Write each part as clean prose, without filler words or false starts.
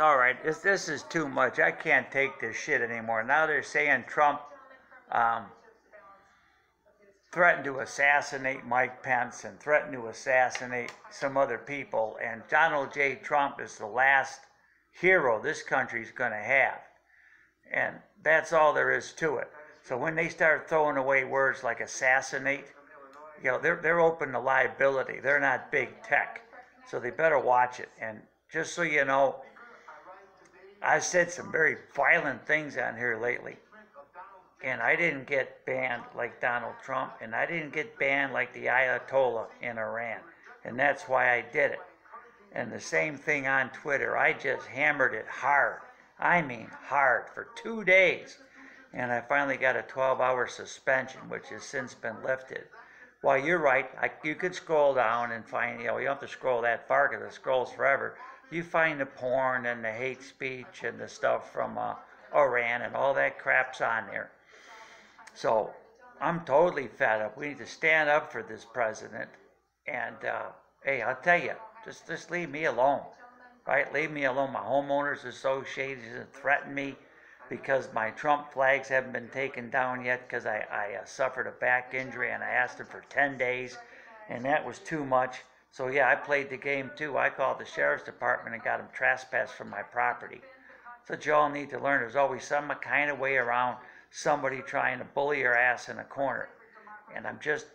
All right, this is too much. I can't take this shit anymore. Now they're saying Trump um, threatened to assassinate Mike Pence and threatened to assassinate some other people. And Donald J. Trump is the last hero this country's going to have. And that's all there is to it. So when they start throwing away words like assassinate, they're open to liability. They're not big tech. So they better watch it. And just so you know, I said some very violent things on here lately. And I didn't get banned like Donald Trump, and I didn't get banned like the Ayatollah in Iran. And that's why I did it. And the same thing on Twitter. I just hammered it hard. I mean hard for 2 days. And I finally got a 12-hour suspension, which has since been lifted. Well, you're right. You could scroll down and find, you don't have to scroll that far because it scrolls forever. You find the porn and the hate speech and the stuff from Iran and all that crap's on there. So I'm totally fed up. We need to stand up for this president. And hey, I'll tell you, just leave me alone, right? Leave me alone. My homeowners association threatened me because my Trump flags haven't been taken down yet because I suffered a back injury and I asked them for 10 days, and that was too much. So yeah, I played the game too. I called the sheriff's department and got them trespassed from my property. So you all need to learn there's always some kind of way around somebody trying to bully your ass in a corner. And I'm just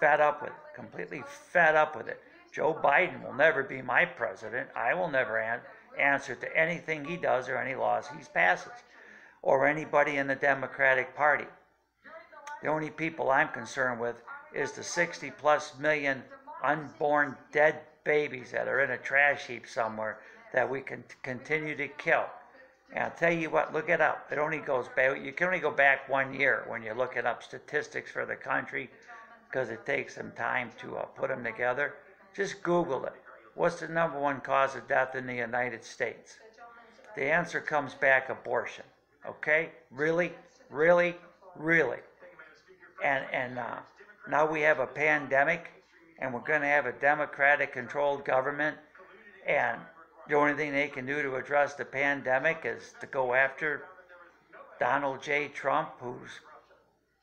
fed up with it, completely fed up with it. Joe Biden will never be my president. I will never answer to anything he does or any laws he passes, or anybody in the Democratic Party. The only people I'm concerned with is the 60 plus million unborn dead babies that are in a trash heap somewhere that we can continue to kill. And I'll tell you what, look it up. It only goes back, you can only go back 1 year when you're looking up statistics for the country because it takes some time to put them together. Just Google it. What's the #1 cause of death in the United States? The answer comes back abortion. Okay? Really? Really? Really? And now we have a pandemic and we're going to have a Democratic controlled government, and the only thing they can do to address the pandemic is to go after Donald J. Trump, who's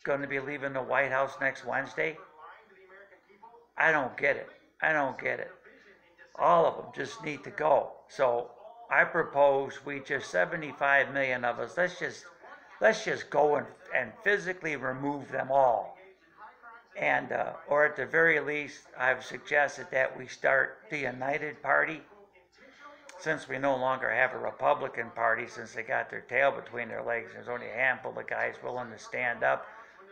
going to be leaving the White House next Wednesday. I don't get it. I don't get it. All of them just need to go. So I propose we just 75 million of us, let's just go and physically remove them all. And or at the very least, I've suggested that we start the United Party, since we no longer have a Republican Party, since they got their tail between their legs. There's only a handful of guys willing to stand up.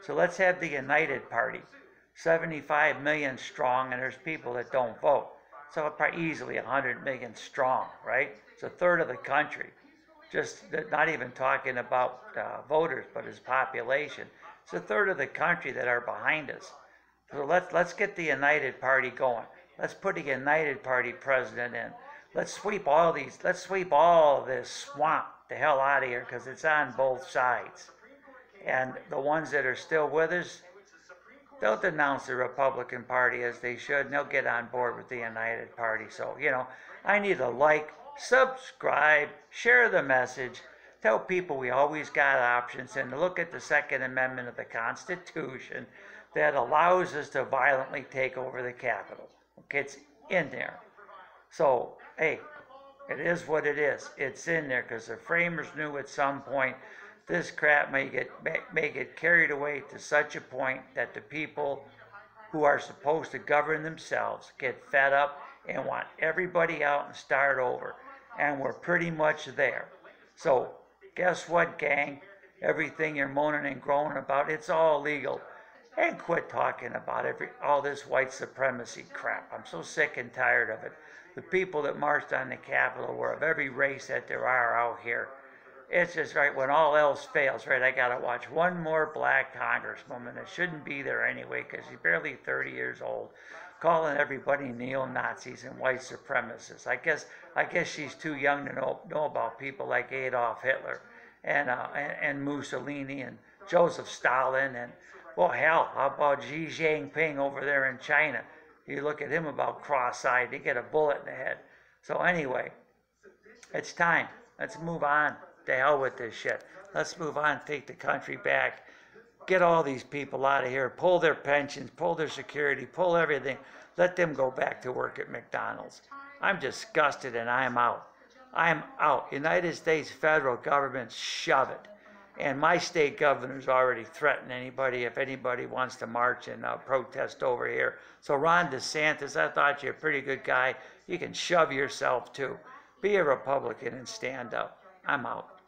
So let's have the United Party, 75 million strong, and there's people that don't vote. So probably easily 100 million strong, right? It's a third of the country. Just not even talking about voters, but as population. It's a third of the country that are behind us. So let's get the United Party going. Let's put a United Party president in. Let's sweep all this swamp the hell out of here, because it's on both sides. And the ones that are still with us, they'll denounce the Republican Party as they should, and they'll get on board with the United Party. So, I need to like, subscribe, share the message, tell people we always got options, and look at the Second Amendment of the Constitution that allows us to violently take over the Capitol. Okay, it's in there. So, hey, it is what it is. It's in there because the framers knew at some point this crap may get carried away to such a point that the people who are supposed to govern themselves get fed up and want everybody out and start over. And we're pretty much there. So guess what, gang? Everything you're moaning and groaning about, it's all legal. And quit talking about all this white supremacy crap. I'm so sick and tired of it. The people that marched on the Capitol were of every race that there are out here. It's just right, when all else fails, right, I got to watch one more black congresswoman that shouldn't be there anyway because she's barely 30 years old, calling everybody neo-Nazis and white supremacists. I guess she's too young to know about people like Adolf Hitler and Mussolini and Joseph Stalin and, well, hell, how about Xi Jinping over there in China? You look at him about cross-eyed, they get a bullet in the head. So anyway, It's time. Let's move on. To hell with this shit. Let's move on. Take the country back. Get all these people out of here. Pull their pensions. Pull their security. Pull everything. Let them go back to work at McDonald's. I'm disgusted and I'm out. I'm out. United States federal government, shove it. And my state governor's already threatened anybody if anybody wants to march and protest over here. So Ron DeSantis, I thought you're a pretty good guy. You can shove yourself too. Be a Republican and stand up. I'm out.